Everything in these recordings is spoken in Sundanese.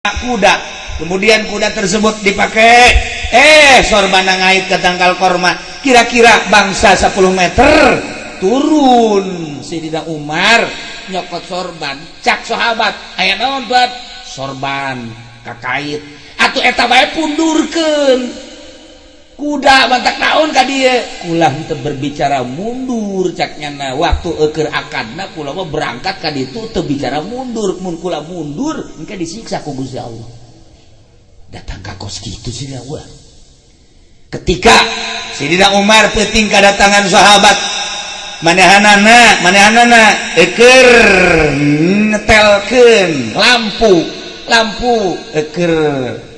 kuda, kemudian kuda tersebut dipakai sorbana ngait ke tangkal korma, kira-kira bangsa 10 meter turun Sayyidina Umar nyokot sorban, cak sahabat aya naon buat sorban kakait atuh eta bae pundurkeun kuda bantak naon ka dieu kulah teu berbicara mundur caknya waktu eukeur akadna kula mah berangkat ka ditu teu bicara mundur mun kula mundur engke disiksa ku Gusti Allah datang ka kos kitu Sayyidina Umar ketika Sayyidina Umar peuting kadatangan sahabat manehanana eukeur netelkeun lampu eukeur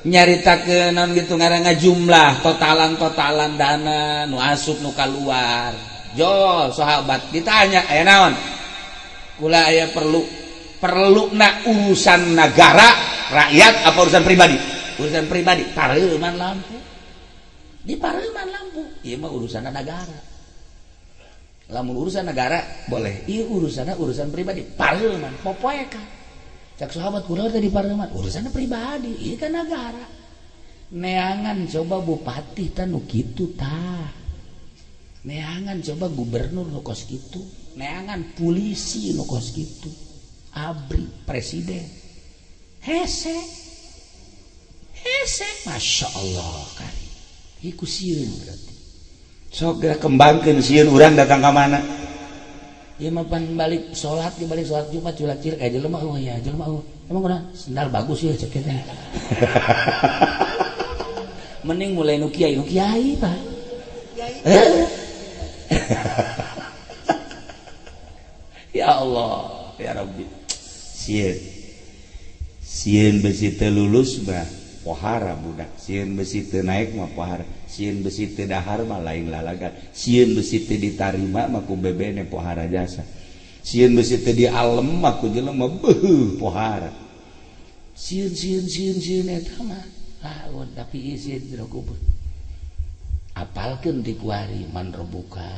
nyaritakeun naon gitu ngaranna jumlah totalan dana nu asup nu kaluar jol sahabat ditanya aya naon kula aya perlu na urusan negara rakyat apa urusan pribadi pareuman lampu di pareuman lampu ieu mah urusan negara lamun urusan negara boleh ieu urusan pribadi pareuman popoe ka cak sahabat kula tadi parlemen urusannya pribadi ini kan negara neangan coba bupati tah nu kitu tah neangan coba gubernur nu kos kitu neangan polisi nu kos kitu abri presiden hese masya Allah kan iku sieun berarti sok kembangkeun sieun urang datang ka mana ya mapan balik sholat Jumat culak-cilik kayak jelema emang kunaon sendal bagus ya cek teh mending mulai nu kiai Pak ya Allah ya Rabbi sieun besi teu lulus mah pohara budak sieun besi teu naik mah pohara sieun besi teu dahar mah lain lalagan sieun besi teu ditarima mah ku bebene pohara jasa sieun besi teu dialem mah ku jelema beuh pohara sieun eta mah lawan tapi sieun jero kubur apalkeun ti kuari man rabbuka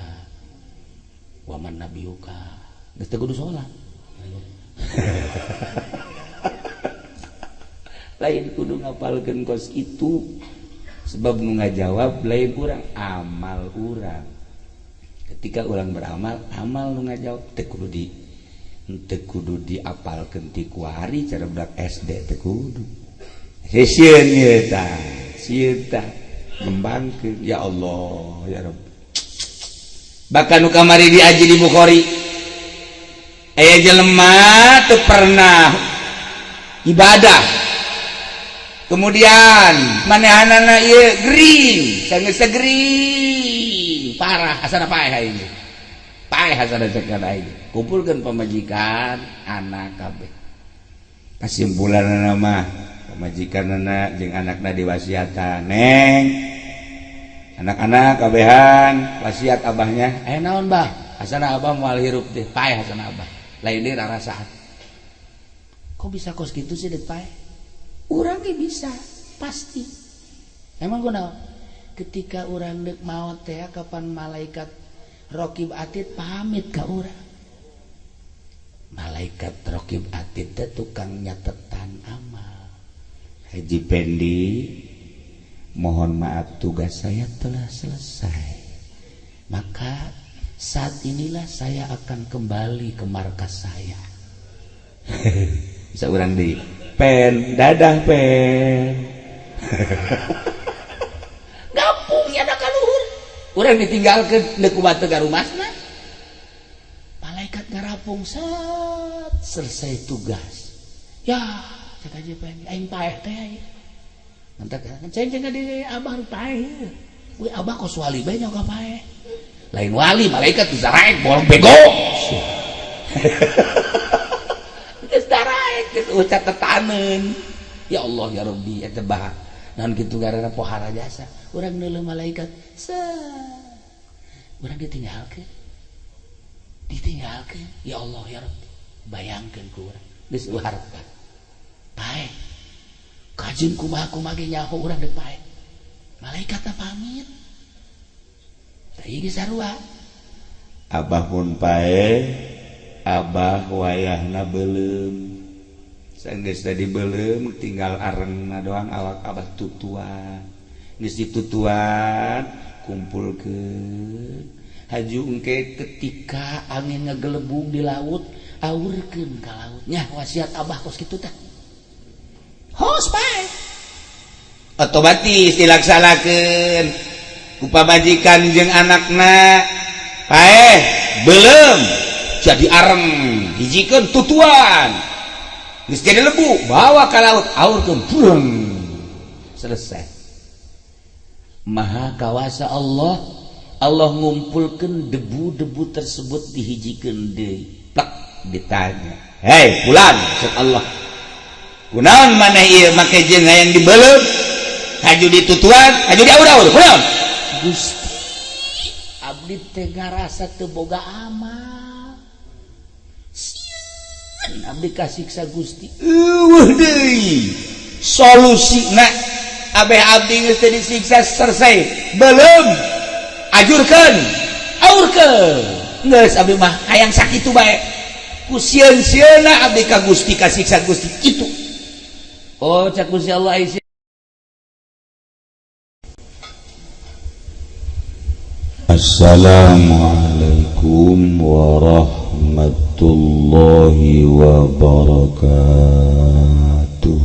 wa man nabiyuka geus teu kudu salat lain kudu ngapalkeun kos itu sebab nu ngajawab lain urang amal urang ketika urang beramal amal nu ngajawab teu kudu diapalkeun ti kuari cara budak SD teu kudu sieun ieu tah ngembangkeun ya Allah ya Rabb bahkan nu kamari diaji di Bukhari aya jelema teu pernah ibadah kemudian manehanana ieu gering sageus gering parah asana paeh ieu paeh asana cek kana ieu kumpulkeun pamajikan anak kabeh kasimpulanna mah pamajikanna jeung anakna diwasiatan neng anak-anak kabehan wasiat abahnya naon bah asana abah moal hirup teh paeh asana abah lain deui rarasaan kok bisa kos kitu sih dek paeh urang ge bisa pasti emang kunaon ketika urang deuk maot teh kapan malaikat raqib atid pamit ka urang malaikat raqib atid teh tukang nyatetan amal Haji Pendi mohon maaf tugas saya telah selesai maka saat inilah saya akan kembali ke markas saya bisa urang di pen dadah pen gampung ya da kaluhur urang ditinggalkeun deuk ku batu garumasna malaikat garapung set selesai tugas ya cek aja pen aing paeh teh aya mantak ceng di abah paeh we abah kos wali bae nyoga paeh lain wali malaikat bisa raek bolong bego ucap tetanen ya Allah ya Rabbi eta bah naon kitu garana pohara jasa urang neuleuh malaikat urang ditinggalkeun ya Allah ya Rabbi bayangkeun ku urang geus uharep pae kajeun kumaha ge nyaho urang deuk pae malaikatna pamit teh geus sarua abah pun pae abah wayahna beuleum geus tadi belum tinggal areng doang awak abah tutuan geus ditutuan kumpulkeun haju engke ketika angin ngagelebung di laut aurkeun ka laut nya wasiat abah kos kitu teh hos bae otomatis dilaksanakeun ku pamajikan jeung anakna paeh belum jadi areng hijikeun tutuan geus jadi lebu bawa ka laut aurkeun breng selesai maha kawasa Allah ngumpulkeun debu-debu tersebut dihijikeun deui plak ditanya hei fulan maksud Allah kunaon maneh ieu make jeung hayang dibeuleuh haju ditutuan haju diaur-aur kunaon Gusti abdi teh ngarasa teu boga amal abdi kasiksa Gusti deui solusina abeh abdi geus teu disiksa selesai belum ajurkeun aurkeun geus abdi mah hayang sakitu bae ku sieun-sieunna abdi ka Gusti kasiksa Gusti kitu oh cak Gusti Allah isi Assalamualaikum warahmatullahi wabarakatuh.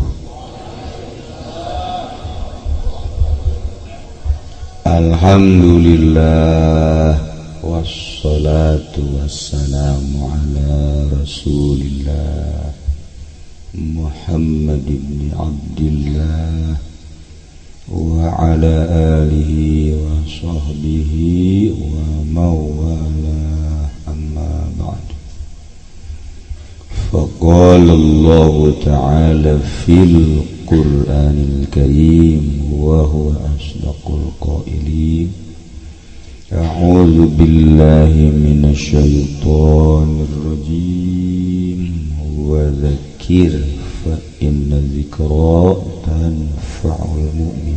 Alhamdulillah wassalatu wassalamu ala Rasulillah Muhammad ibn Abdillah wa ala alihi wa sahbihi wa mawala amma ba'd faqala Allah ta'ala fil Qur'anil Karim wa huwa asdaqul qailin a'udzu billahi minasy syaithanir rajim wa dzakir fa inna dzikra tanfa'ul mu'minin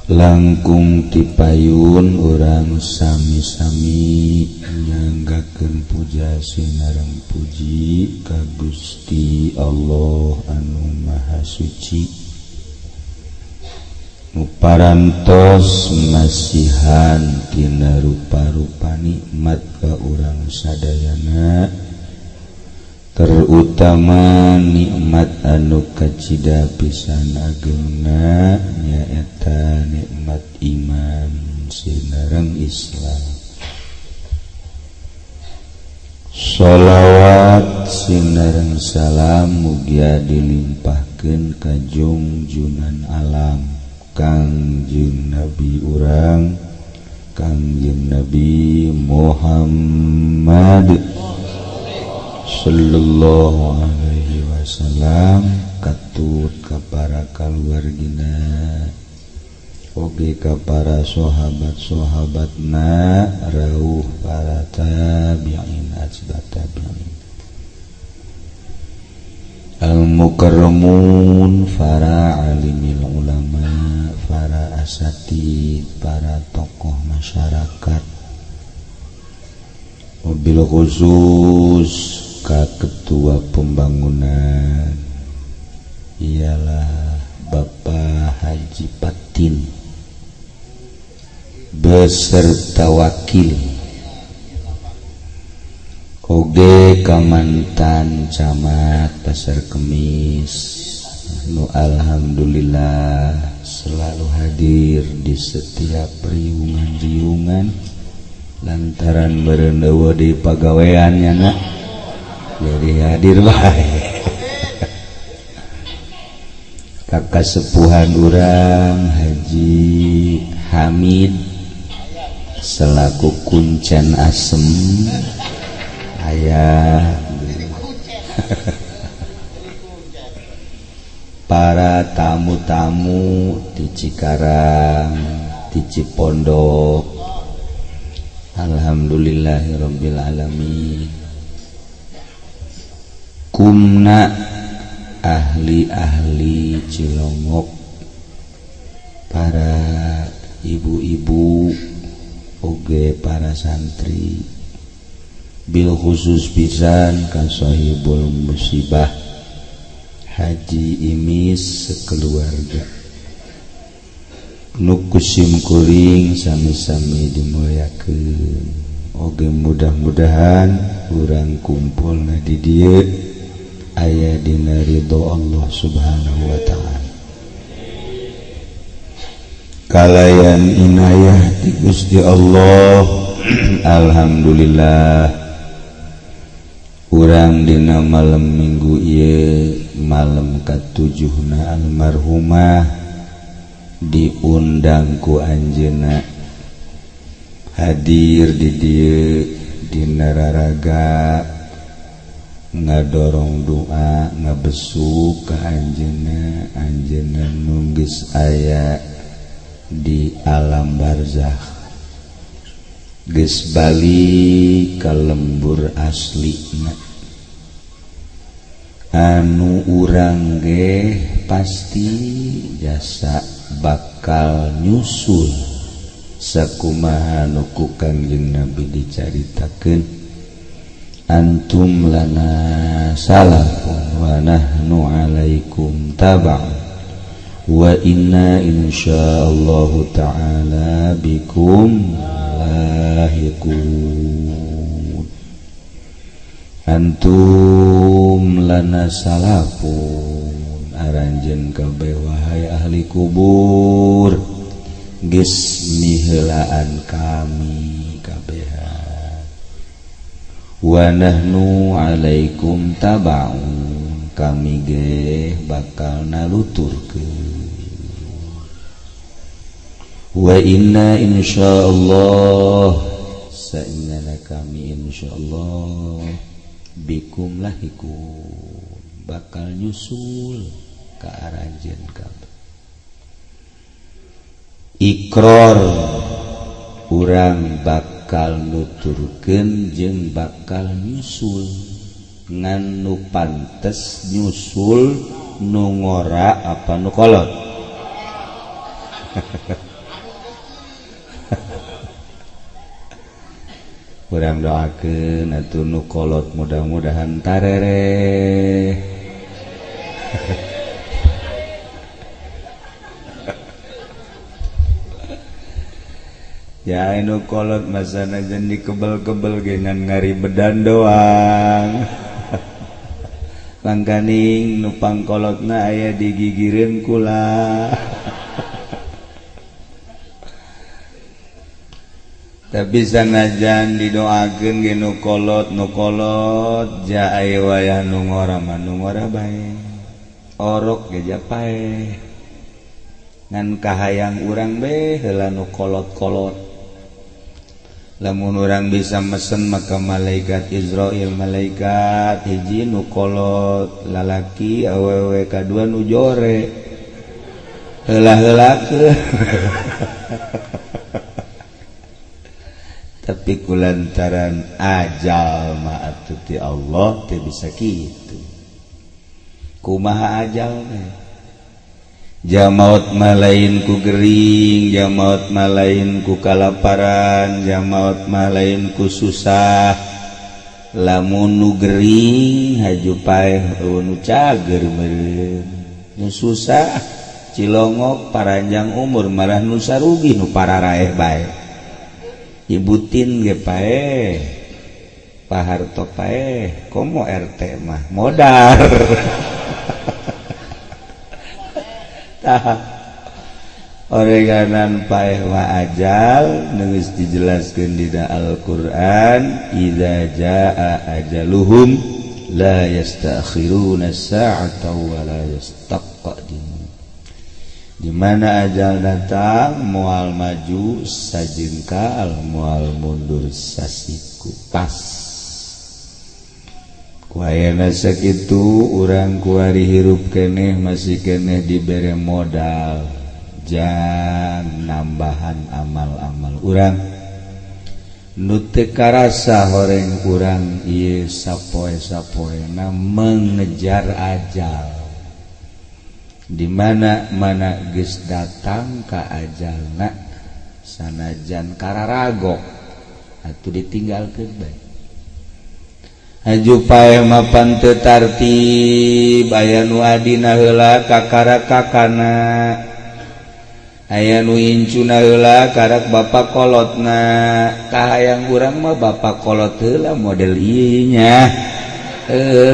langkung tipayun urang sami-sami nyanggakeun puja sinareng puji ka Gusti Allah anu Maha Suci nu parantos masihan tina rupa-rupa nikmat ka urang sadayana terutama nikmat anu kacida pisan agengna nyaeta nikmat iman sinareng Islam sholawat sinareng salam mugia dilimpahkeun ka junjunan alam Kangjeng Nabi urang Kangjeng Nabi Muhammad sallallahu alaihi wasallam katut ka para kaluargina oge ka para sahabat-sahabatna rauh para tabi'in atba' tabi'in al-mukarramun para alimil ulama para asatid para tokoh masyarakat mobil khusus ka ketua pembangunan ialah Bapak Haji Patin beserta wakil oge ka mantan camat Pasar Kemis nu alhamdulillah selalu hadir di setiap riungan-riungan lantaran berendewa di pagaweannya nak jadi hadir baik kakak sepuhan urang Haji Hamid selaku kuncen asem ayah para tamu-tamu di Cikarang di Cipondok alhamdulillahirabbil alamin kumna ahli-ahli Cilongok para ibu-ibu oge para santri bil khusus pisan ka sahibul musibah Haji Imis sekeluarga nu kusim kuring sami-sami dimuliakeun oge mudah-mudahan urang kumpulna di dieu aya dina ridho Allah Subhanahu wa taala kalayan inayah ti Gusti Allah. Alhamdulillah urang dina malam minggu ieu malam ka-7 almarhumah diundang ku anjeunna hadir di dieu dina raraga ngadorong doa ngabesuk ka anjeunna nu geus aya di alam barzakh geus bali ka lembur aslina anu urang ge pasti jasa bakal nyusul sakumaha nu ku Kangjeng Nabi dicaritakeun antum lana salafun wa nahnu alaikum taba'un wa inna insyaallahu ta'ala bikum lahiqun antum lana salafun aranjeun kabeh wahai ahli kubur geus miheulaan kami kabehan wa nahnu alaikum taba'un kami ge bakal naluturkeun wa inna insyaallah sainana kami insyaallah bikum lahiqun bakal nyusul ka aranjeun kabeh ikrar urang bakal nuturkeun jeung bakal nyusul ngan nu pantes nyusul nu ngora apa nu kolot urang doakeun atuh nu kolot mudah-mudahan tarere ya anu kolot masana jan dikebel-kebel ge ngan ngaribedan doang langkaning nu pangkolotna aya digigireun kula tapi sanajan didoakeun ge nu kolot ja aya wayah nu ngora mah nu ngora bae orok ge japae ngan kahayang urang be heula nu kolot-kolot lamun urang bisa mesen maka malaikat Israil malaikat hiji nu kolot lalaki awewe kadua nu jore heula-heulakeun tapi kulantaran ajal mah atuh ti Allah teu bisa kitu kumaha ajal teh jamaut malain ku gering jamaut malain ku kalaparan jamaut malain ku susah lamun nu gering haju paeh nu cager meureun nu susah cilongok paranjang umur malah nu sarugi nu pararaeh bae ibutin ge paeh paharto paeh komo RT mah modar tah oreganan paeh wa ajal geus dijelaskeun dina Al-Qur'an idza jaa ajaluhum la yastakhiruna sa'atan wa la yastaqdimun di mana ajal datang moal maju sajengkal moal mundur sasiku pas kuayana sakitu urang kuari hirup keneh masih keneh dibere modal jan nambahan amal-amal urang nu teu karasa horeng urang ieu sapoe-sapoena mengejar ajal di mana geus datang ka ajalna sanajan kararagok atuh ditinggalkeun bae Ajupae mapan teu tartib aya nu adina heula kakara kakana aya nu incuna heula karak bapak kolotna kahayang urang mah bapak kolot heula model ieu nya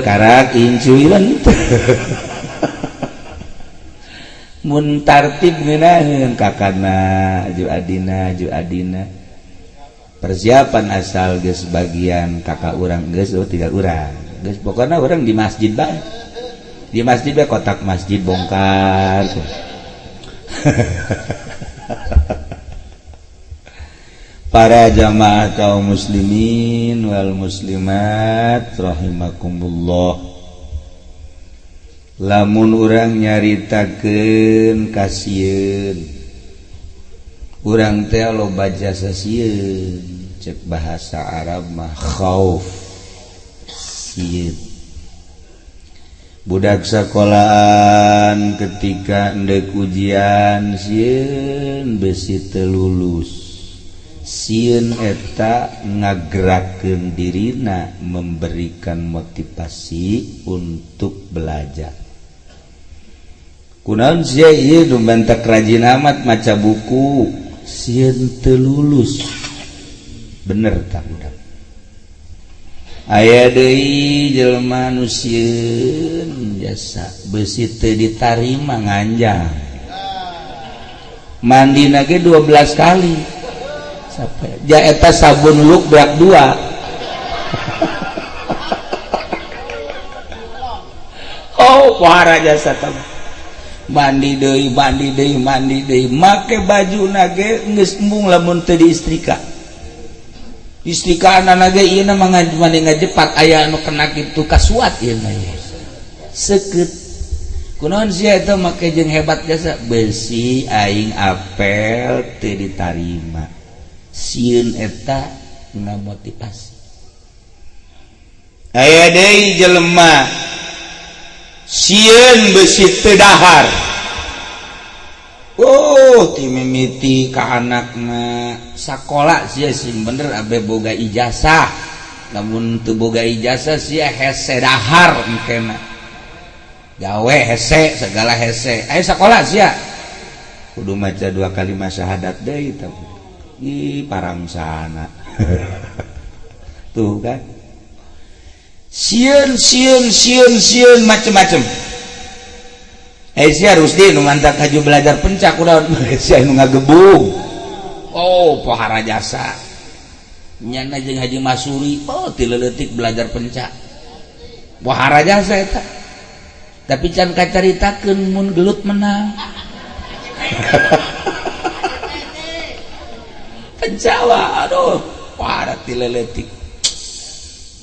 karak incuilan mun tartib ngeunaheun kakana aju adina persiapan asal geus bagian kakak urang geus tiga urang geus pokona urang di masjid bae di masjid bae kotak masjid bongkar para jamaah kaum muslimin wal muslimat rahimakumullah lamun urang nyaritakeun kasieun urang teh loba jasa sieun cek bahasa Arab mah khauf sieun budak sekolahan ketika endek ujian sieun besi teu lulus sieun eta ngagerakeun dirina memberikan motivasi untuk belajar kunaon sia ieu nu bantak rajin amat maca buku sieun teu lulus bener tak budak aya deui jelema nu sieun jasa besi teu ditarima nganjang mandina ge 12 kali sampai ja eta sabun luk berak 2 oh pohara jasa teh mandi deui make bajuna ge geus embung lamun teu diistrika istrikaanana ge ieu mah ngajepat aya anu kena kitu kasuat ieu mah seukeut kunaon sia eta make jeung hebat jasa besi aing apel teu ditarima sieun eta ngamotivasi aya deui jelema sieun besi teu dahar ti mimiti ka anakna sakola sia sing bener abe boga ijazah namun teu boga ijazah sia hese dahar engkena gawe hese segala hese aya sakola sia kudu maca 2 kalimat syahadat deui tapi parangsana tuh kan sieun macem-macem sia Rusdi nu mantak haju belajar pencak kunaon sia nu ngagebung oh pohara jasa nyana jeung Haji Masuri oh 3 leutik belajar pencak pohara jasa eta tapi can kacaritakeun mun gelut menang pencawa aduh pohara 3 leutik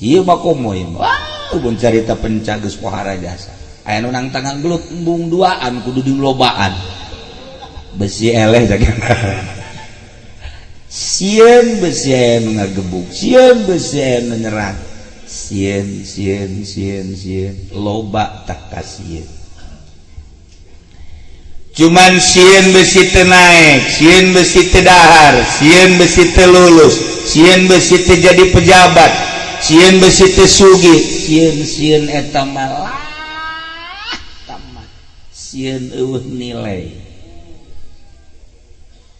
ieu mah komo ieu mah mun carita pencak geus pohara jasa aya nu nang tangan gelut embung 2an kudu dilobaan besi eleh jagana sieun besi anu ngagebuk sieun besi anu nyerang sieun loba tak kasieun cuman sieun besi teu naek sieun besi teu dahar sieun besi teu lulus sieun besi teu jadi pejabat sieun besi teu sugih sieun eta mah sieun eueuh nilai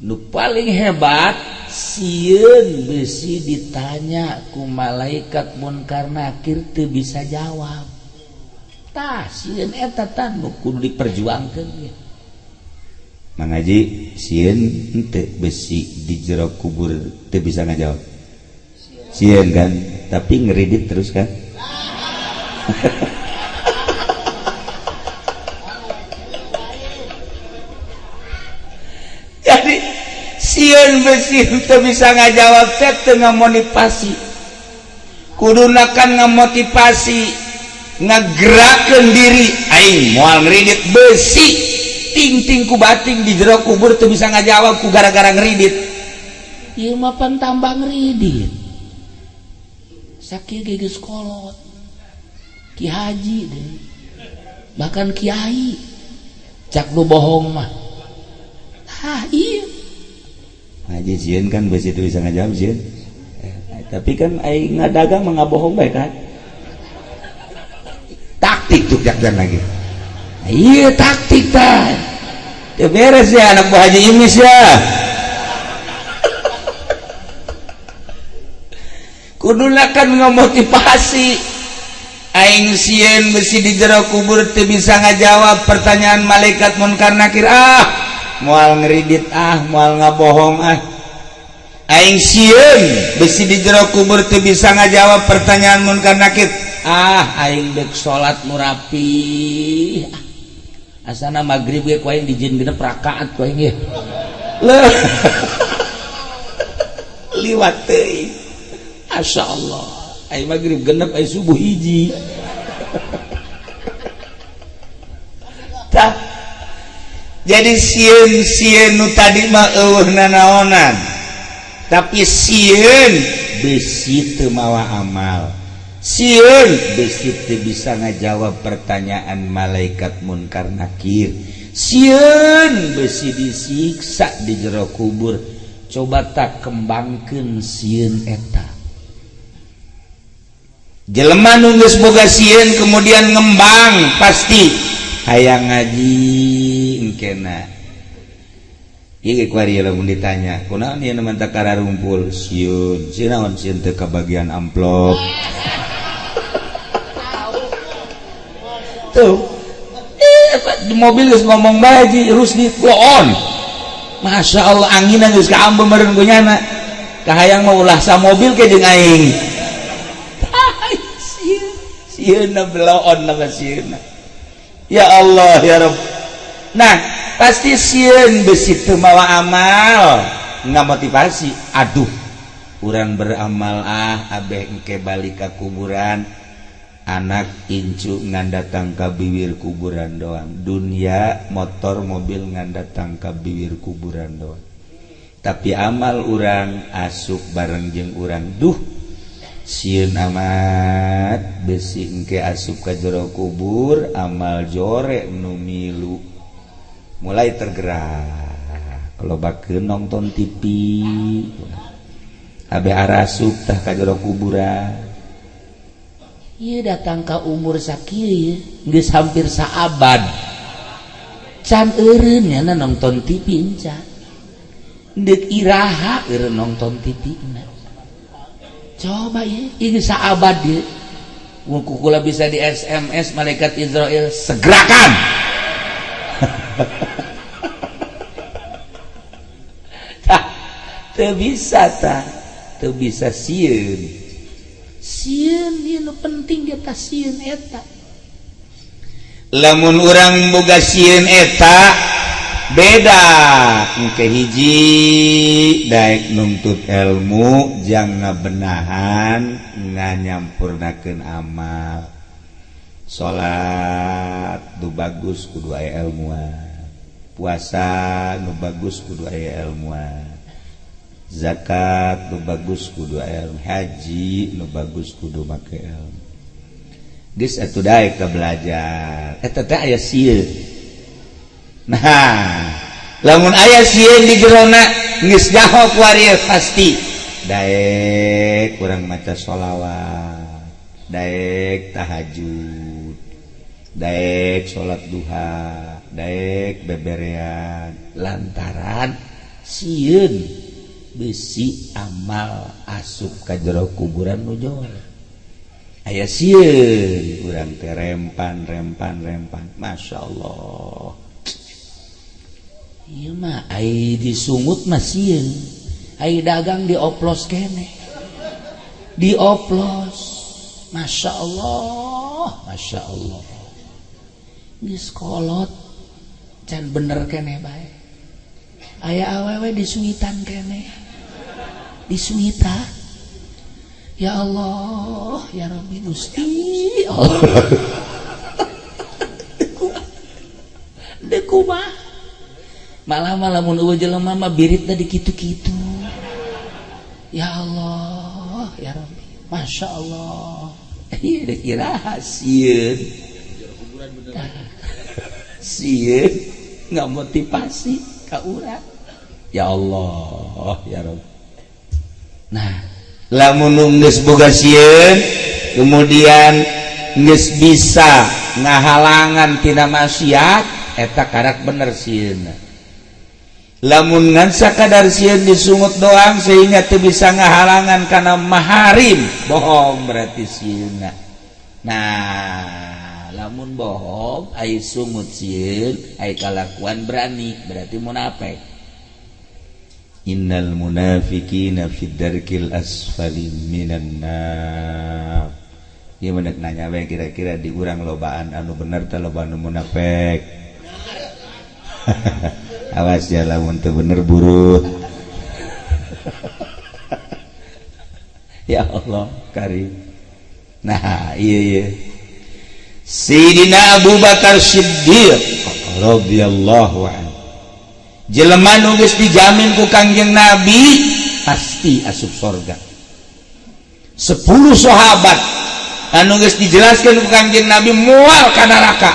nu paling hebat sieun besi ditanya ku malaikat munkar nakir teu bisa jawab tah sieun eta tah nu kudu diperjuangkeun ge mangaji sieun henteu besi di jero kubur teu bisa ngajawab sieun kan tapi ngeridit terus kan jadi sieun besi teu bisa ngajawab teh teu ngamotivasi kuduna kan ngamotivasi ngagerakeun diri aing moal ngridit besi ting-ting ku bating di jero kubur teu bisa ngajawab ku gara-gara ngridit ieu mah pan tambah ngridit sakieu ge geus kolot Ki Haji deh bahkan kiai cak lu bohong mah iya ngaji sieun kan besi itu bisa ngajawab sieun tapi kan aing ngadagang mah ngabohong bae kan tutup jakdan lagi. Iya taktik tah. Teu beres ya anak buah Haji Imis ya. Kuduna kan ngamotivasi. Aing sieun besi di jero kubur teu bisa ngajawab pertanyaan malaikat munkar nakir. Moal ngeridit moal ngabohong Aing sieun besi di jero kubur teu bisa ngajawab pertanyaan munkar nakir. Aing dek salat nu rapi. Asana maghrib ge ku aing dijieun genep rakaat ku aing ge. Liwat teuing. Masyaallah. Aing maghrib genep aing subuh hiji. Tah. Jadi sieun nu tadi mah eueuhna naonan. Tapi sieun besi teu mawa amal. Sieun besi teu bisa ngajawab pertanyaan malaikat munkar nakir. Sieun besi disiksa di jero kubur. Coba tak kembangkeun sieun eta. Jelema nu geus boga sieun kemudian ngembang pasti hayang ngaji engkena. Ieu ku ari lamun ditanya, kunaon ieu mah teu kararumpul sieun. Sinaon sieun teu kabagian amplop. Tuh. Di mobil geus ngomong bae di Rusdi blow on. Masya Allah angin geus kaambeum meureun ku nyana. Kahayang mah ulah sa mobil ke jeung aing. Sieunna blow on nama sieunna. Ya Allah ya Rabb. Nah, pasti sieun besi teu mawa amal, ngamotivasi. Aduh, urang beramal abeh engke balik ka kuburan. Anak incu ngandatang ka bibir kuburan doang. Dunia motor mobil ngandatang ka bibir kuburan doang. Tapi amal urang asup bareng jeung urang. Duh, sieun amat besi engke asup ka jero kubur, amal jore nu milu. Mulai tergerak. Lobakeun nonton TV. Abeh arasup tah ka jero kuburan. Ieu datang ka umur sakieu geus hampir saabad. Can eureun nya nonton TV encan. Deuk iraha eureun nonton TV na. Coba ieu geus saabad ieu. Mun kukula bisa di SMS malaikat Israel segerakan. Teu bisa tah, teu bisa sieun. Sieun ieu nu penting di atas sieun eta. Lamun urang boga sieun eta beda engke hiji daek nuntut ilmu jang ngabenahan nganyampurnakeun amal. Salat nu bagus kudu aya ilmuan. Puasa nu bagus kudu aya ilmuan. Zakat nu bagus kudu ilmu, haji nu bagus kudu make ilmu. Geus atuh daek ka belajar. Eta teh aya sieun. Nah, lamun aya sieun di jerona geus nyaho ku ari pasti daek urang maca sholawat, daek tahajud, daek salat duha, daek beberean lantaran sieun besi amal asup ka jero kuburan nu jor. Aya sieun urang teh rempan. Masya Allah. Ieu mah ai disungut mah sieun. Ai dagang dioplos kene. Dioplos. Masya Allah. Geus kolot can bener kene bae. Aya awewe disuitan kene. Disuita. Ya Allah, ya Rabbi Gusti Allah. Deku mah malah lamun eueuh jelema mah birit da di kitu-kitu. Ya Allah, ya Rabbi. Masya Allah. Ieu deuk iraha sieun. Sieun ngamotivasi ka urang. Ya Allah, ya Rabbi. Nah, lamun geus boga sieun kemudian geus bisa ngahalangan tina maksiat eta karak bener sieuna. Lamun ngan sakadar sieun disungut doang sehingga teu bisa ngahalangan kana maharim, bohong berarti sieuna. Nah, lamun bohong ai sungut sieun, ai kalakuan berani berarti munafik. Innal munafiqina fid darkil asfali minan nar. Ieu meunang nanya we kira-kira di urang lobaan anu bener teh loba anu munafik. Awas ya lamun teu bener buruh. Ya Allah karim. Nah iya Sayyidina Abu Bakar Siddiq radhiyallahu anhu jelema nu geus dijamin ku Kangjeng Nabi pasti asup surga. 10 sahabat anu geus dijelaskeun ku Kangjeng Nabi moal ka neraka.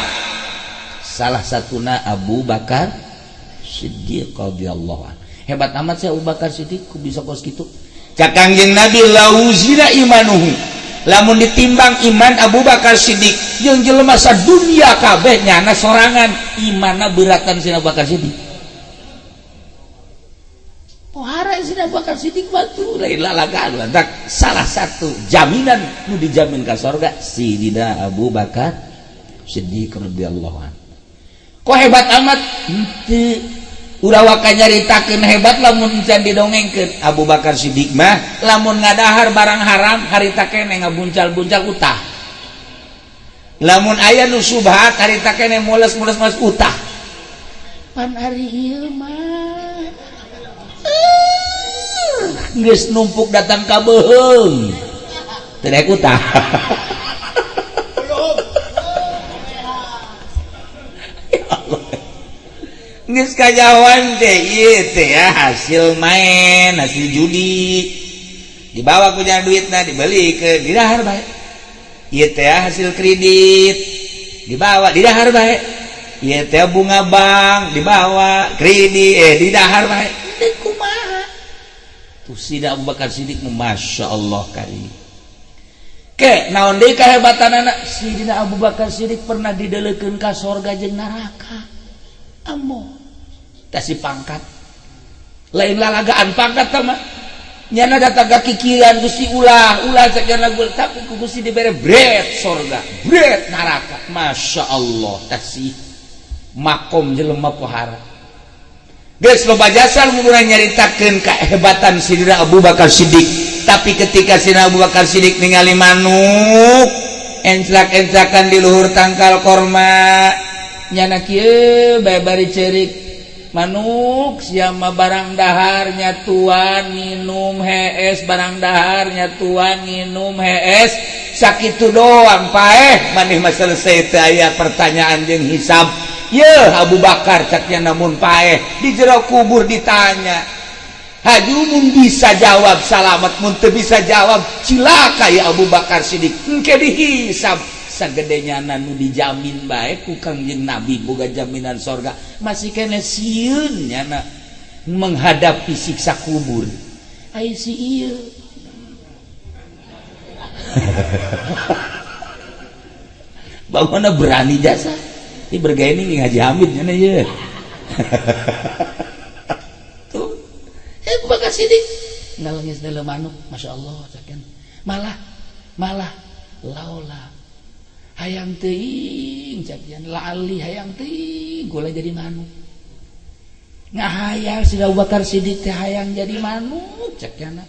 Salah satuna Abu Bakar Siddiq radhiyallahu anhu. Hebat amat saya Abu Bakar Siddiq ku bisa kos kitu. Cak Kangjeng Nabi lauzina imanuhu. Lamun ditimbang iman Abu Bakar Siddiq jeung jelema sadunya kabeh nyana sorangan imanna beuratan si Abu Bakar Siddiq. Pohara si Abu Bakar Siddiq batu lain lalagaan lantak salah satu jaminan nu dijamin ka surga Sayyidina Abu Bakar Siddiq radhiyallahu anhu. Kok hebat amat? Henteu. Udah waka nyaritakeun hebat lamun can didongengkeun. Abu Bakar Siddiq mah lamun ngadahar barang haram harita keneh ngabuncal-buncal utah. Lamun aya nu subhat harita keneh mules-mules utah. Pan ari ieu mah geus numpuk datang ka beuheung. Teu daek utah. Geus kajawan teh ieu teh ya hasil main, hasil judi. Dibawa ku nya duitna dibelikeun didahar bae. Ieu teh hasil kredit. Dibawa didahar bae. Ieu teh bunga bank dibawa kredit didahar bae. Teu kumaha. Tuh Sayyidina Abu Bakar Siddiq masyaallah kali. Ke naon deui kahebatanana? Sayyidina Abu Bakar Siddiq pernah dideleukeun ka surga jeung neraka. Amo tasi pangkat lain lalagaan pangkat mah nyana datang ka kikiran Gusti ulah sakjana gul tapi ku Gusti dibere bret surga bret neraka masyaallah tasi makom jelema pohara geus loba jasa mun urang nyaritakeun kahebatan Sayyidina Abu Bakar Siddiq tapi ketika Sayyidina Abu Bakar Siddiq ningali manuk enclak-enclakan di luhur tangkal korma nyana kieu bae bari ceurik manuk siama barang dahar nyatuan nginum hees barang dahar nyatuan nginum hees sakitu doang paeh maneh mah selesai teh aya pertanyaan jeung hisab yeuh Abu Bakar caknya namun paeh di jero kubur ditanya haju mun bisa jawab salamet mun teu bisa jawab cilaka ya Abu Bakar Siddiq engke dihisab sagedenya nu dijamin bae ku Kangjeng Nabi boga jaminan surga masih kene sieun nyana menghadapi siksa kubur ai si ieu bagaimana berani jasa ini bergaya ini ngaji Hamid nyana ieu tuh Bakar Siddiq ngalengis dalam manuk masyaallah cakeun malah laula hayang teuing cakian lali hayang teuing gula jadi manuk ngahayal si Abu Bakar Siddiq teh hayang jadi manuk cakiana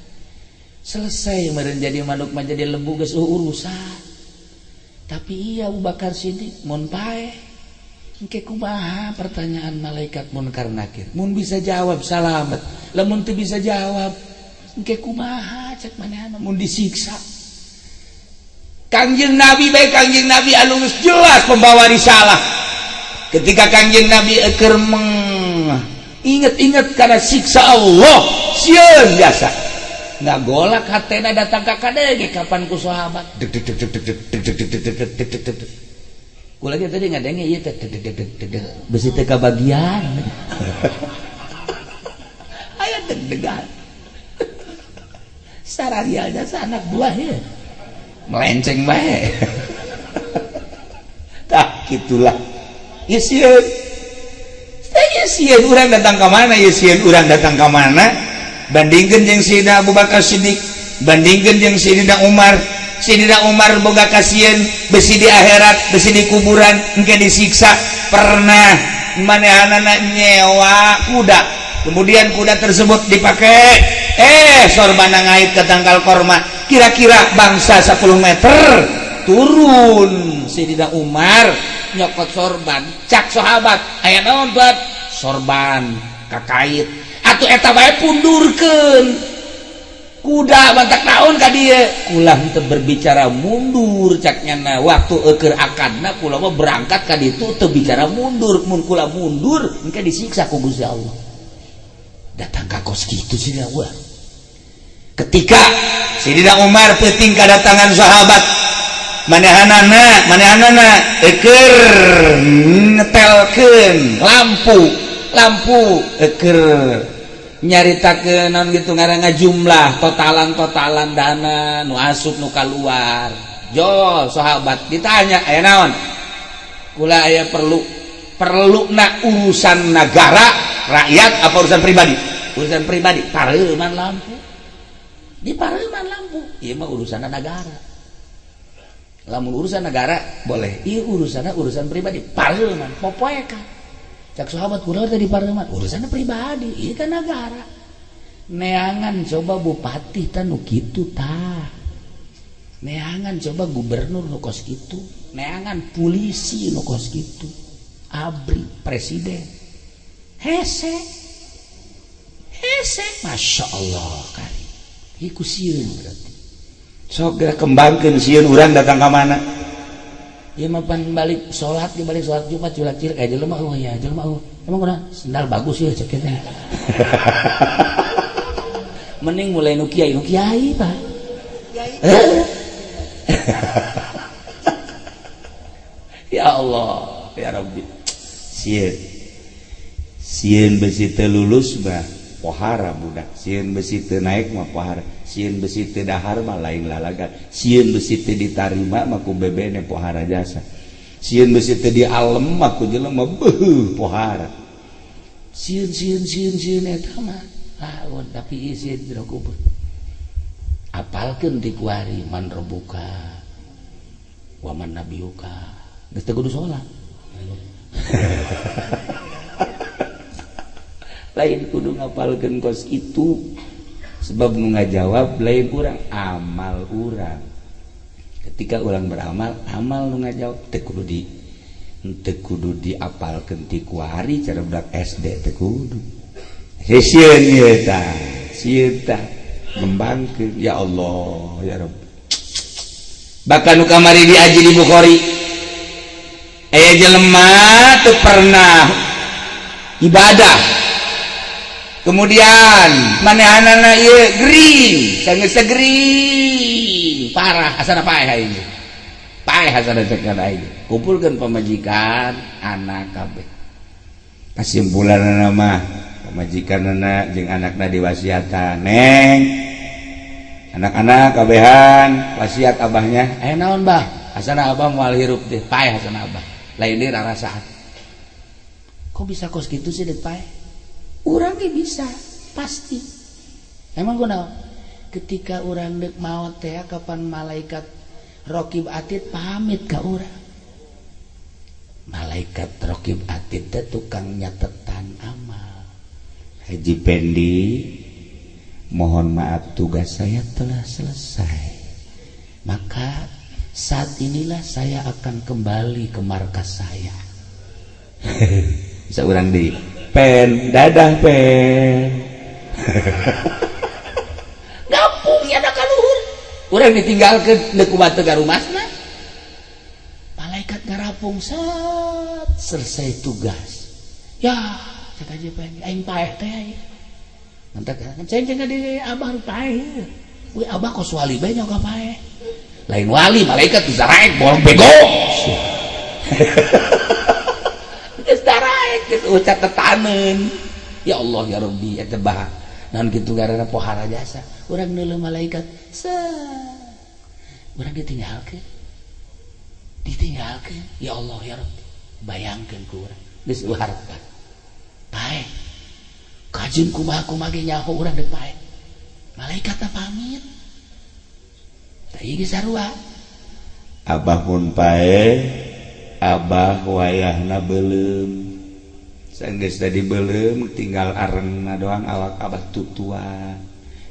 selesai meureun jadi manuk mah jadi lembu geus urusan tapi iya Abu Bakar Siddiq mun paeh engke kumaha pertanyaan malaikat munkar nakir mun bisa jawab salamet lamun teu bisa jawab engke kumaha cek manehna mun disiksa Kangjeng Nabi baik Kangjeng Nabi anu geus jelas pembawa risalah ketika Kangjeng Nabi keur inget-inget karena siksa Allah sieun biasa ngagolak hatena datang ka kadege kapan ku sahabat kula ge tadi ngadenge ieu teh besi teh kabagian aya deg-degan sararialna sanak buah ya melenceng bae tak gitulah ya sieun urang datang ke mana ya sieun urang datang ke mana bandingkeun jeung Sayyidina Abu Bakar Siddiq bandingkeun jeung Sayyidina Umar boga kasieun besi di akhirat besi di kuburan engke disiksa pernah manehanana nyewa kuda kemudian kuda tersebut dipakai sorban ngait ke tangkal korma kira-kira bangsa 10 meter turun Sayyidina Umar nyokot sorban cak sahabat aya naon buat sorban kakait atuh eta bae pundurkeun kuda bantak naon ka dieu kula teu berbicara mundur caknya waktu keur akadna kula mah berangkat ka ditu teu bicara mundur mun kula mundur engke disiksa ku Gusti Allah datang ka kos kitu sih Allah ketika Sayyidina Umar peuting kadatangan sahabat manehanana keur netelkeun lampu keur nyaritakeun naon gitu ngaranna jumlah totalan dana nu asup nu kaluar jol sahabat ditanya aya naon kula aya perluna urusan negara rakyat apa urusan pribadi pareuman lampu di pareuman lampu ieu mah urusan negara lamun urusan negara boleh ieu urusan pribadi pareuman popoe ka cak sahabat kula tadi pareuman urusan pribadi ieu kan negara neangan coba bupati tah nu kitu tah neangan coba gubernur nu kos kitu neangan polisi nu kos kitu abri presiden hese masya Allah kali iku sieun berarti sok geura kembangkeun sieun urang datang ka mana ieu mah pan balik salat di balik salat Jumat culak-cilik aya jelema ya jelema emang urang sendal bagus ya cek teh mending mulai nu kiai Pak ya Allah ya Rabbi sieun besi teu lulus mah pohara budak sieun besi teu naik mah pohara sieun besi teu dahar mah lain lalagan sieun besi teu ditarima mah ku bebene pohara jasa sieun besi teu dialem mah ku jelema beuh pohara sieun eta mah tapi sieun dina kubur apalkeun ti kuari man rabbuka wa man nabiyuka geus teu kudu salat lain kudu ngapalkeun kos itu sebab nu ngajawab lain urang amal urang ketika urang beramal amal nu ngajawab teu kudu diapalkeun ti kuari cara budak SD teu kudu sieun ieu tah ngembangkeun ya Allah ya Rabb bahkan nu kamari diaji di Bukhari aya jelema teu pernah ibadah kemudian manehanana ieu gering geus segering parah asana paeh ieu paeh asana cek kana ieu kumpulkeun pamajikan anak kabeh kasimpulanna mah pamajikanna jeung anakna diwasiatan neng anak-anak kabehan wasiat abahnya naon bah asana abah moal hirup teh paeh asana abah lain deui rarasaan kok bisa kos kitu sih dek paeh urang ge bisa pasti emang kunaon ketika urang dek maot teh kapan malaikat Raqib Atid pamit ka urang malaikat Raqib Atid teh tukang nyatetan amal Haji Pendi mohon maaf tugas saya telah selesai maka saat inilah saya akan kembali ke markas saya bisa urang di pen dadah pen ngapung ya da kaluhur urang ditinggalkeun neuk kumaha teu garumasna malaikat ngarapung set selesai tugas ya cek aja pen aing paeh teh mantak ceng di abah paeh we abah kos wali bae nyoga paeh lain wali malaikat bisa raek bolong bego geus daraek geus ucat tetaneun ya Allah ya Rabbi eta bah naon kitu garana pohara jasa urang neuleuh malaikat urang ditinggalkeun ditinggalkan. Ya Allah ya Rabbi, bayangkan kurang geus uharpan pae kajeun kumaha ge nyaho urang deuk pae malaikatna pamit tah ieu geus sarua abah pun pae abah wayahna beulem sanggeus tadi beulem tinggal arengna doang awak abah tutuan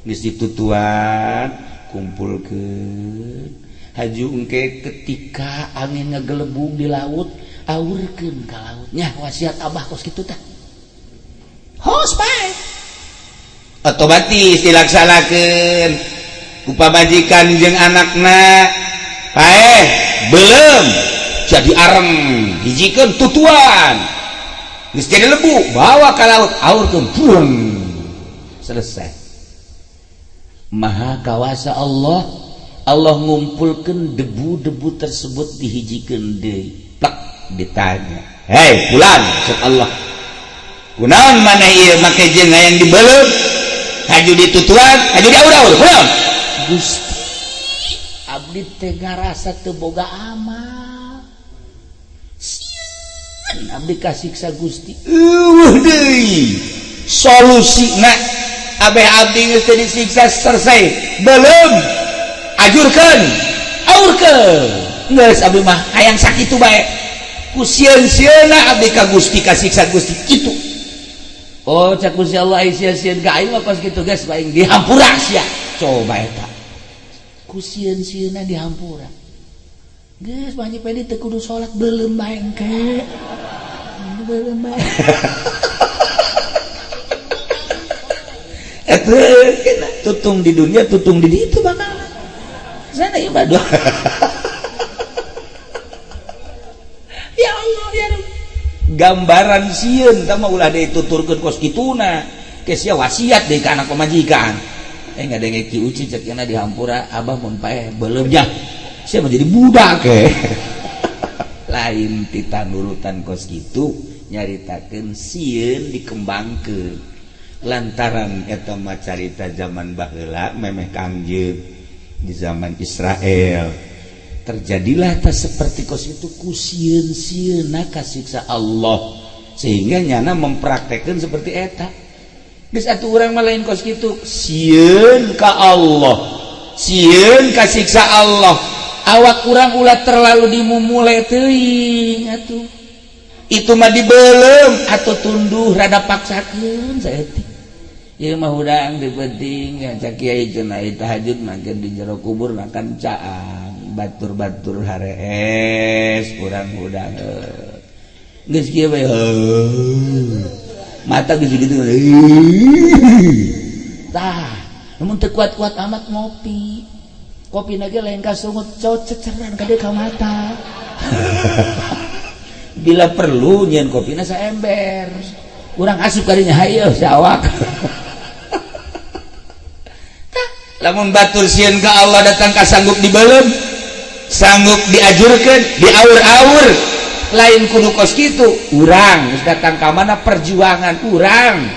geus ditutuan kumpulkeun haju engke ketika angin ngagelebung di laut aurkeun ka lautnya wasiat abah kos kitu tah hos pae otomatis dilaksanakeun ku pamajikan jeung anakna pae belum jadi areng hijikeun tutuan geus jadi lebu bawa ka laut aurkeun pureung selesai maha kawasa Allah ngumpulkeun debu-debu tersebut dihijikeun deui plak ditanya hei fulan cek Allah kunaon mana ieu make jeung hayang dibeuleuh haju ditutuan haju diaur-aur kunaon Gusti abdi teh ngarasa teu boga amal sieun abdi kasiksa Gusti deui solusina abeh abdi geus disiksa selesai belum ajurkeun aurkeun geus abdi mah hayang sakitu bae ku sieun-sieunna abdi ka Gusti kasiksa Gusti kitu oh cak Gusti Allah ai sieun-sieun ka aing mah kos kitu geus bae dihampura sia coba eta ku sieun-sieunna dihampura geus mah nya pedi teu kudu salat beuleum bae engke beuleum bae eta tutung di dunia tutung di ditu bakal sana ibadah ya Allah ya Rabbi gambaran sieun tah mah ulah deui tuturkeun kos kituna ke sia wasiat deui ka anak pamajikan ngadenge ki uci cek cenah dihampura abah mun pae beuleum nya sia mah jadi budak lain titanurutan kos kitu nyaritakeun sieun dikembangkeun lantaran eta mah carita zaman baheula memeh Kangjeng di zaman Israel terjadilah tak seperti kos itu ku sieun-sieunna kasiksa Allah sehingga nyana mempraktekkan seperti eta geus atuh urang mah lain kos kitu sieun ka Allah sieun kasiksa Allah awak urang ulah terlalu dimumule teuing atuh itu mah dibeulem atau tunduh rada paksakeun saeutik ieu mah hudang dipenting cak kiai cenah tahajud makan di jero kubur makan caang batur-batur harees urang hudang geus kieu bae mata geus kitu tah mun teu kuat-kuat amat ngopi kopina ge lain kasungut ceceran ka dieu ka mata bila perlu nyeun kopina saember urang asup ka dinya hayeus sawak lamun batur sieun ka Allah datang ka sanggup dibeulem sanggup diajurkeun diaur-aur lain kudu kos kitu urang geus datang ka mana perjuangan urang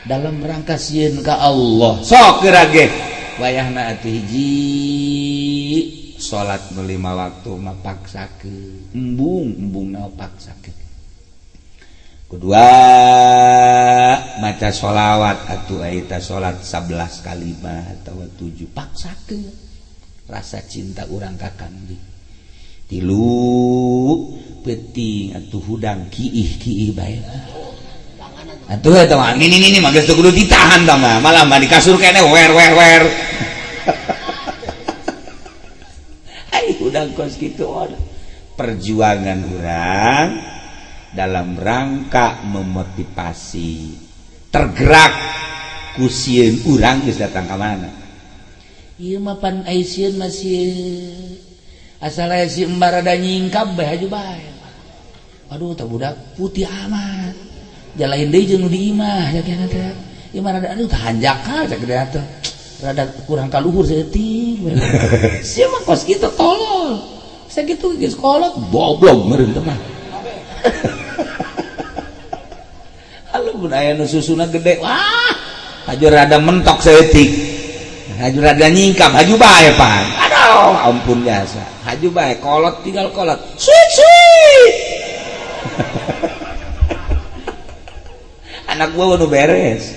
dalam rangka sieun ka Allah sok geura ge wayahna atuh hiji salat nu 5 waktu mah paksakeun embung-embungna paksakeun kedua maca sholawat atuh aita salat 11 kalimat atau 7 paksakeun rasa cinta urang ka Kangjeng tilu penting atuh hudang kiih bae atuh eta mah ini mah geus kudu ditahan tah mah malah mah di kasur kene wer ai hudang kos kitu perjuangan urang dalam rangka memotivasi tergerak ku sieun urang geus datang ka mana ieu mah pan ai sieun masih asal aya si embar rada nyingkap bae haju bae aduh tah budak putih amat jalain deui jeung nu di imah jakena teh ieu mah rada aduh tah hanjaka cak dia teh rada kurang kaluhur saeutik sia mah kos kitu tolol sakitu geus kolot goblok meureun teh mah mun aya nu susuna gede wah haju rada mentok saeutik haju rada nyingkap haju bae pan aduh ampun biasa haju bae kolot tinggal kolot sweet anak gua udah beres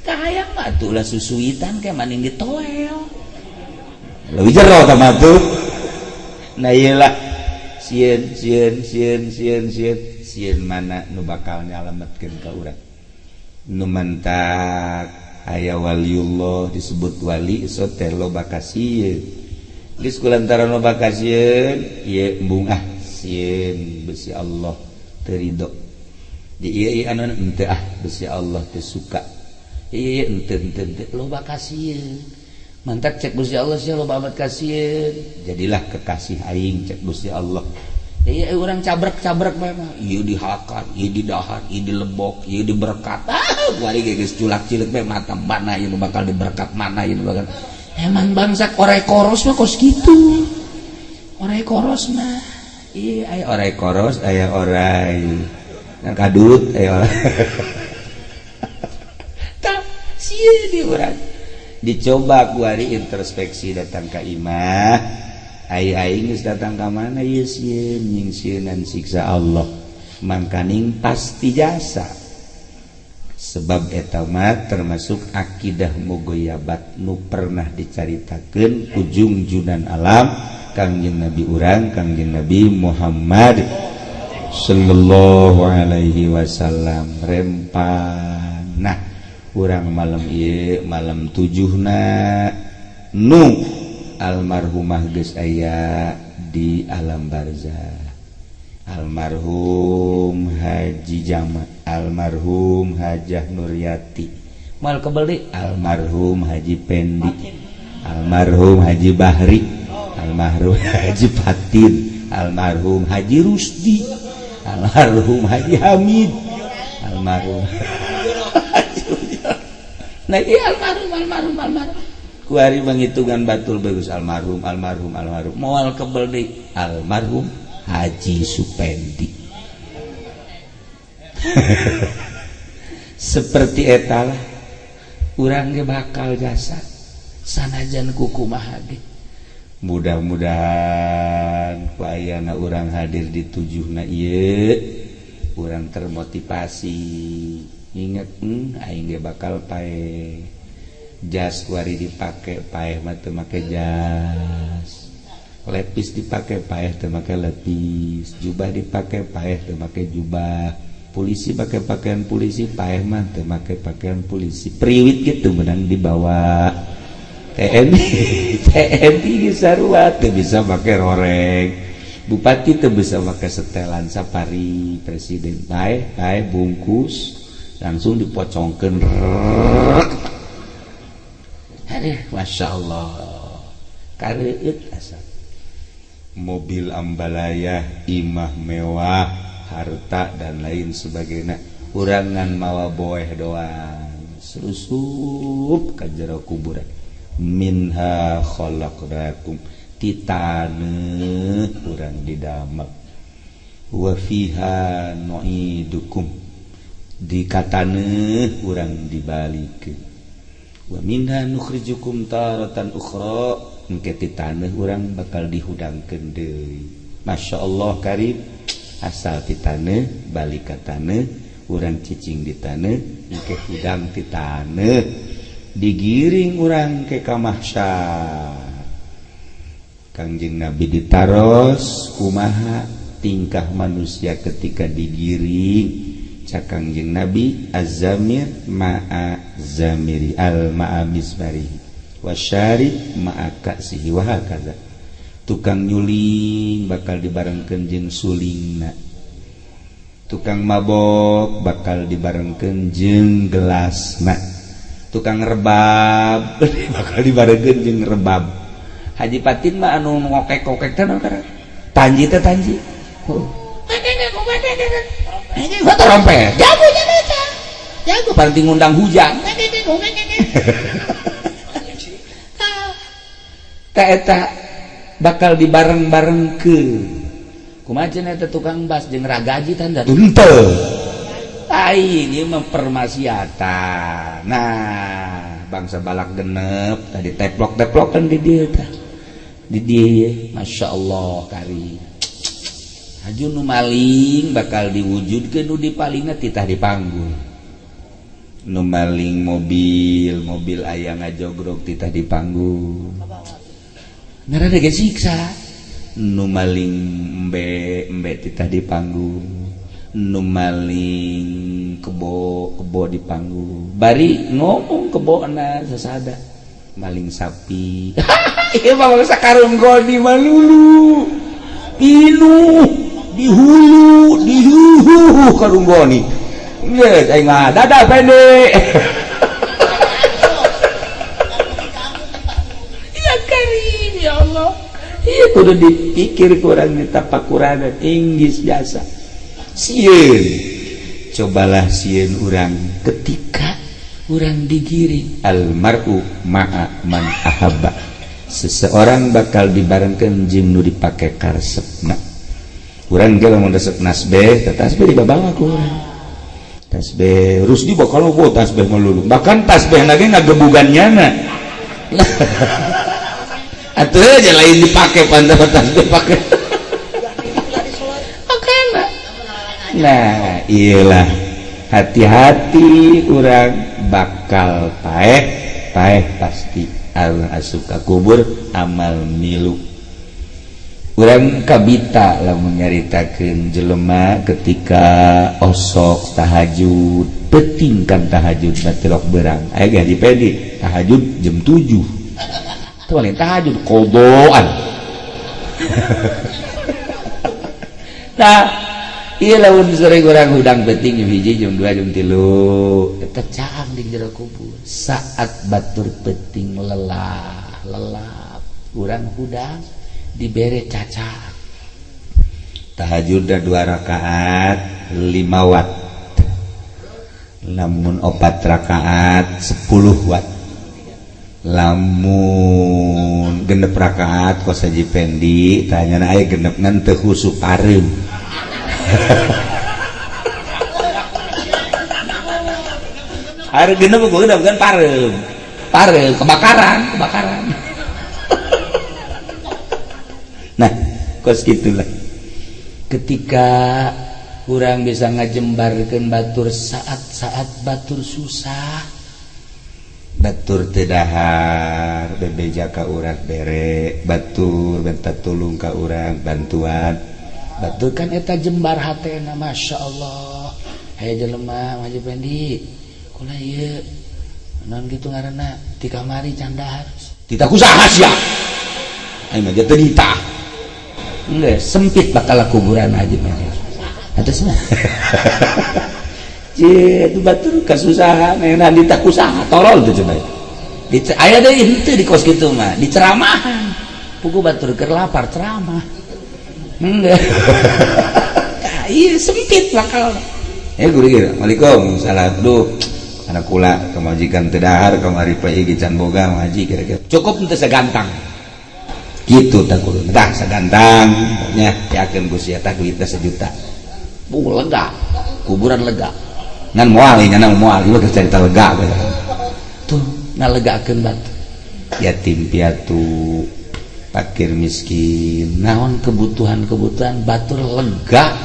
kahayang mah tuh lah susuitan kayak maning ditoel lebih jero sama tuh nah iyalah sieun mana nu bakal nyalametkeun ka urang nu mantak aya waliullah disebut wali sote loba kasieun geus kulantaran loba kasieun ieu embung sieun besi Allah teu ridho di ieu anu henteu besi Allah teu suka ieu henteu loba kasieun mantap cek Gusti Allah sia loba amat kasieun jadilah kekasih aing cek Gusti Allah iya orang cabrek memang iya dihakan iya didahar iya dilebok iya diberkat kuari geus culak-cilik mah mata mana ieu bakal diberkat mana ieu bakal emang bangsa orek koros mah kos kitu orek koros mah iya aya orek koros aya orai kadut aya tah sieun di urang dicoba kuari introspeksi datang ka imah aing geus datang ka mana ieu sieun nyingsieunan siksa Allah mangkaning pasti jasa sebab eta mah termasuk akidah mugoyabat nu pernah dicaritakeun ku junjunan alam Kangjeng Nabi urang Kangjeng Nabi Muhammad sallallahu alaihi wasallam rempana urang malam ieu malam 7na nu almarhumah geus aya di alam barzah almarhum Haji Jama almarhum Hajah Nuryati mal kebeli almarhum Haji Pendi almarhum Haji Bahri almarhum Haji Fatin almarhum Haji Rusdi almarhum Haji Hamid almarhum nah iya almarhum kuari menghitungan batul bagus almarhum moal kebel di almarhum Haji Supendi seperti etalah urang ge bakal jasa sanajan kukumaha ge mudah-mudahan ku ayana urang hadir di 7na ieu urang termotivasi inget aing ge bakal pae jas kuari dipake paeh mah teu make jas lepis dipake paeh teu make lepis jubah dipake paeh teu make jubah polisi pakai pakaian polisi paeh mah teu make pakaian polisi priwit gitu menang dibawa TNI ge sarua teu bisa make roreng bupati teu bisa make setelan sapari presiden paeh bungkus langsung dipocongkeun Masya Allah kareueut asa mobil ambalaya imah mewah harta dan lain sebagainya urangan mawa boeh doang selusup ka jero kuburan minha khalaqnakum titane urang didamek wa fiha nu'idukum dikatane urang dibalikeun wa minha nukhrijukum taratan ukhra engke ti taneuh urang bakal dihudangkeun deui masyaallah karim asal ti taneuh balik ka taneuh urang cicing di taneuh engke hudang ti taneuh digiring urang ke ka mahsyar Kangjeng Nabi ditaros kumaha tingkah manusia ketika digiring Kangjeng Nabi az-zamir ma'a zamiri al-ma'a misbarihi wasyarib ma'a ka'sihi wa hakaza tukang nyuling bakal dibarengkeun jeung sulingna tukang mabok bakal dibarengkeun jeung gelasna tukang rebab bakal dibarengkeun jeung rebab Haji Patin mah anu ngokek-ngokek teh naon karena tanji teh tanji ini foto rompet jago paling ngundang hujan eta bakal dibareng-bareng ke kumaha cenah eta tukang bas jeung ragaji tanda henteu lain ieu mah permasiatan nah bangsa balak genep tadi teplok-teplokan di dieu tah di dia. Masya Allah kari haju nu maling bakal diwujudkeun nu dipalingna titah dipanggul. Nu maling mobil aya ngajogrog titah dipanggul ngarana ge siksa. Nu maling embe titah dipanggul. Nu maling kebo dipanggul. Bari ngomong kebona sasada maling sapi. Ieu mah sakarung goni malulu. Pinuh dihulu karung goni. Geus aing mah dadah pende. Ya Karim ya Allah. Ieu kudu dipikir kurang ditapakurana inggis jasa. Sieun cobalah sieun urang ketika urang digiring almar'u ma'a man ahabba. Seseorang bakal dibarengkeun jeung nu dipake karesepna. Urang ge lamun resep nasbeh, tasbih dibabawa ku urang. Tasbih Rusdi bakal bawa tasbih melulu. Bahkan tasbih lagi ngagebugan nyana. Atuh aja lain dipake pantah tasbih pake. Oke, Mbak. Nah, iyalah. Hati-hati urang bakal paeh pasti. Asup ka kubur amal milu. Urang kabita lamun nyaritakeun jelema ketika osok tahajud, petingkan tahajud batilok berang. Aya ge dipedi tahajud jam 7. Teu paling tahajud qodoan. Nah, ieu lamun sering urang hudang peting jam 1, jam 2, jam 3, eta caang di jero kubur. Saat batur peting lelap urang hudang dibere caca tahajud 2 rakaat 5 watt, lamun 4 rakaat 10 watt, lamun 6 rakaat kos Haji Pendi tanyana aya genepnan teu husu pareum. Hari genep gue udah bukan pareum kebakaran. Nah, kos gitulah. Ketika kurang bisa ngajembarkeun batur saat batur susah, batur teu dahar, bebeja ka urang bere, batur minta tulung ka urang bantuan. Batur kan eta jembar hatena, Masya Allah. Hayya jelema Haji Pendi. Kula ieu naon kitu ngaranna ti kamari candahar. Tita kusaha sia? Aing mah teu ditah. Enggeus sempit bakal kuburan Haji Pendi. Atasna. Itu batur kasusahan enak ditah kusaha torol teh coba. Aya deui henteu di kos kitu mah, diceramahan. Pugu batur keur lapar ceramah. Enggak. Iya sempit bakal. Guru kira. Waalaikumsalam. Salam. Duh. Anak kula kemajikan teu dahar kamari pae ge can boga ngaji kira-kira. Cukup henteu sagantang. Kitu tah kudu. Tah sagantang nya yakeun Gusti eta duit teh 1 juta. Lega. Kuburan lega. Ngan moal nya nang moal ieu geus carita lega. Tuh ngalegakeun batu. Yatim piatu, fakir miskin, naon kebutuhan batur lega.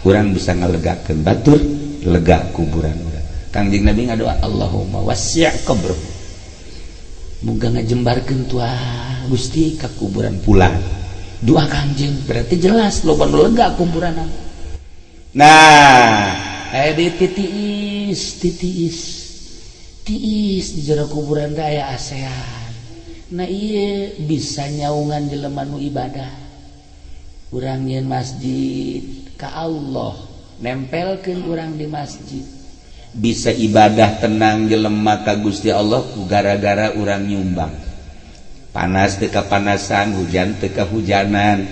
Urang bisa ngalegakeun batur lega kuburan urang. Kangjeng Nabi ngadoa Allahumma wasi' qabr. Muga ngajembarkeun tuah Gusti ka kuburan pulang. Doa Kangjeng berarti jelas loba nu lega kuburan. Nah, aya di tiis di jero kuburan teh aya ASEAN. Nah ieu bisa nyaungan jelema nu ibadah. Urang nyeun masjid ka Allah, nempelkeun urang di masjid. Bisa ibadah tenang jelema ka Gusti Allah ku gara-gara urang nyumbang. Panas teu kapanasan, hujan teu kahujanan.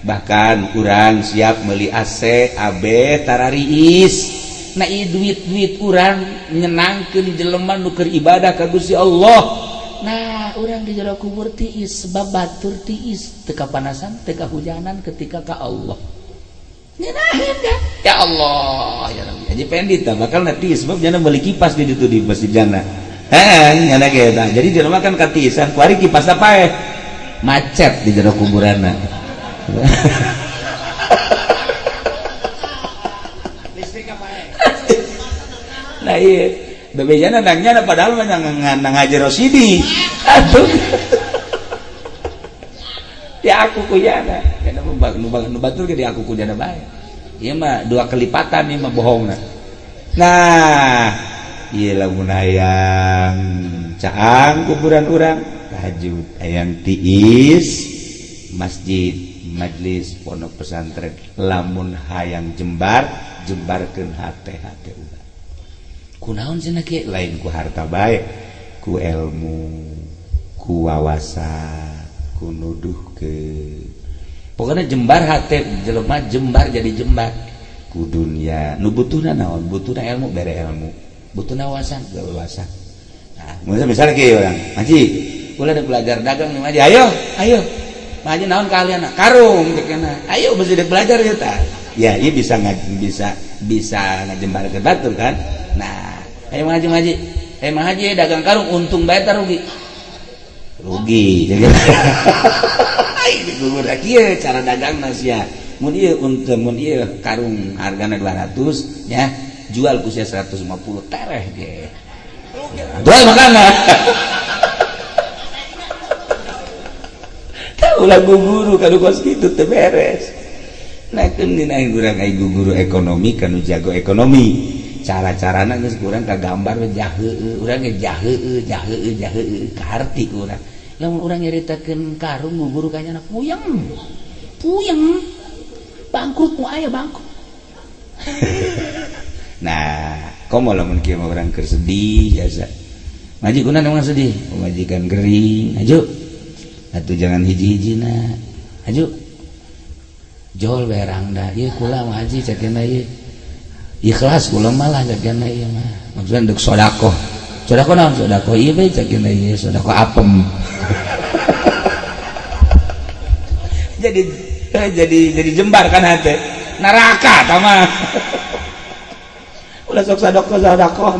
Bahkan urang siap meuli AC, AB, tarariis. Nah ieu duit-duit urang nyenangkeun jelema nu keur ibadah ka Gusti Allah. Nah, urang di jero kubur tiis sebab batur tiis teu kapanasan, teu kahujanan ketika ka Allah. Nyenahin kan? Ya Allah, ya Rabbi. Haji Pendi tah bakal nanti sebab jana beli kipas di ditu di masjid jana. Nyana ge tah. Jadi di rumah kan katisan, kuari kipas apa macet di jero kuburanna. Listrik apa ya? Nah iya bebejana nangnya padahal mah ngajar Rosidi. Aduh. Ya aku kujana karena nu batur ge aku kujana bae. Ieu mah dua kelipatan ieu mah bohongna. Nah, ieu lamun hayang caang kuburan urang tahajud hayang tiis masjid majlis pondok pesantren lamun hayang jembarkeun hate-hate urang. Kunaon cenah kieu lain ku harta bae, ku ilmu, ku wawasan, ku nuduhkeun. Pokoknya jembar hati jelema jembar jadi jembar ku dunia nu butuhna naon butuhna ilmu bere ilmu butuhna wawasan bere wawasan. Nah misalnya kieu urang Haji ulah belajar dagang nih Haji ayo Haji naon kalian karung tekena ayo mesti belajar ieu tah ya ieu bisa ngajembarkeun batur kan. Nah ayo Haji dagang karung untung bae tah rugi jadi kieu cara dagang sia mun ieu karung hargana 200 nya jual ku sia 150 tereh ge jual makana tah ulah guru kanu kos kitu teu beres. Nah keun dina urang aya guru ekonomi kanu jago ekonomi cara-carana geus urang kagambar jaheu urang ge jaheu kaharti urang lamun urang nyaritakeun karung guru kanyana puyeng bangkrut mu aya bangkrut. Nah komo lamun kieu mah urang keur sedih biasa Maji kunaon emang sedih majikan gering aju atuh jangan hiji-hijina aju jol berang dah ieu kula mah haji cakena ieu ikhlas kula malah cakena ieu mah maksudna deuk sedekah naon sedekah ieu bae cakena ieu sedekah apem. jadi jembar kan hati neraka tama ulah sok sedekah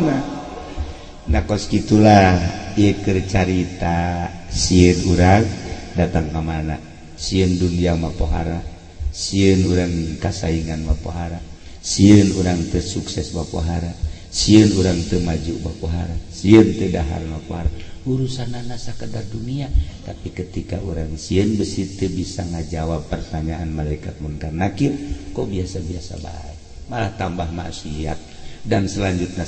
nah kos gitulah ieu keur carita sieun urang datang ka mana sieun dunia mah pohara sieun urang kasaingan mah pohara sieun urang teu sukses mah pohara sieun urang teu maju mah pohara sieun teu dahar mah pohara urusanana sakedar dunia. Tapi ketika orang sieun besi teu bisa ngajawab pertanyaan malaikat munkar nakir kok biasa-biasa bae malah tambah maksiat dan selanjutnya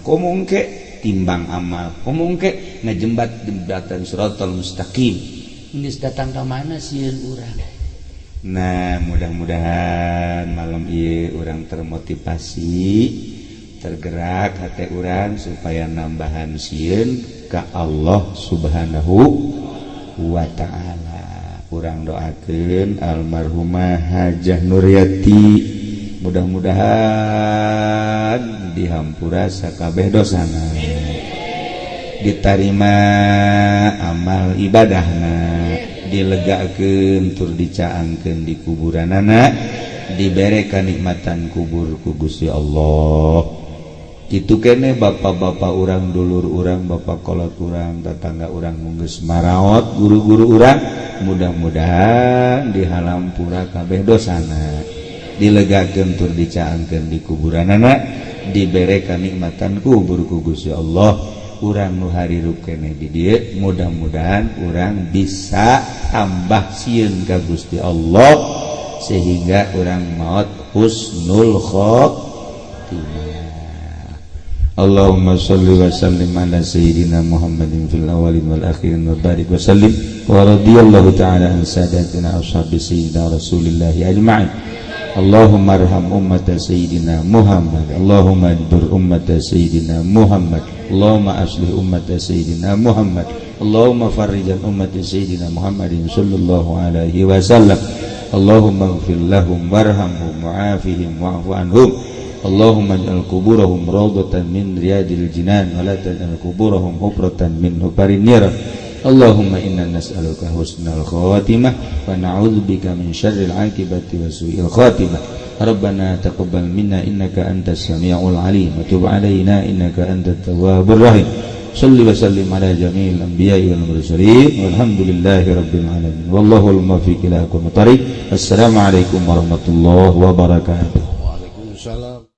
komo engke timbang amal komo engke ngajembatan siratal mustaqim geus datang ka mana sieun urang. Nah mudah-mudahan malam ieu urang termotivasi tergerak hati urang supaya nambahan sieun ka Allah subhanahu wa ta'ala. Urang doakeun almarhumah Hajah Nuryati mudah-mudahan dihampura sakabeh dosana ditarima amal ibadahna dilegakeun tur dicaangkeun di kuburanana dibere kanikmatan kubur ku Gusti Allah. Kitu kene bapak-bapak urang dulur urang bapak kolot urang tetangga urang geus maraot guru-guru urang mudah-mudahan dihalampura kabeh dosana dilegakeun tur dicaangkeun di kuburanana dibere kanikmatan kubur ku Gusti Allah. Urang nu harirup kene di dieu mudah-mudahan urang bisa tambah sieun ka Gusti Allah sehingga urang maot husnul khotimah. Allahumma shalli wa sallim ala sayyidina Muhammadin fil awwalin wal akhirin wa barik wa sallim wa radiyallahu ta'ala an sadatina ashabi sayyidina Rasulillah ajma'in. Allahumma arham ummata sayyidina Muhammad, Allahumma adbur ummata sayyidina Muhammad, Allahumma aslih ummata sayyidina Muhammad, Allahumma farrijan ummati sayyidina Muhammadin sallallahu alaihi wasallam. Allahumma ighfir lahum warhamhum wa'afihim wa'fu anhum. Allahumma ij'al kuburahum rawdatan min riyadil jinan wa la taj'al kuburahum hufratan min hufarin niran. Allahumma inna nas'aluka husnal khawatimah wa na'udzubika min syarril 'aqibati wa su'il khatimah. Rabbana taqabbal minna innaka antas samiul 'alim wa tub 'alaina innaka antat tawwabur rahim. shalli wa sallim ala jami'il anbiya'i wal mursalin walhamdulillahi rabbil alamin wallahul muwaffiq ila aqwamit thariq. Assalamualaikum warahmatullahi wabarakatuh. Waalaikumsalam.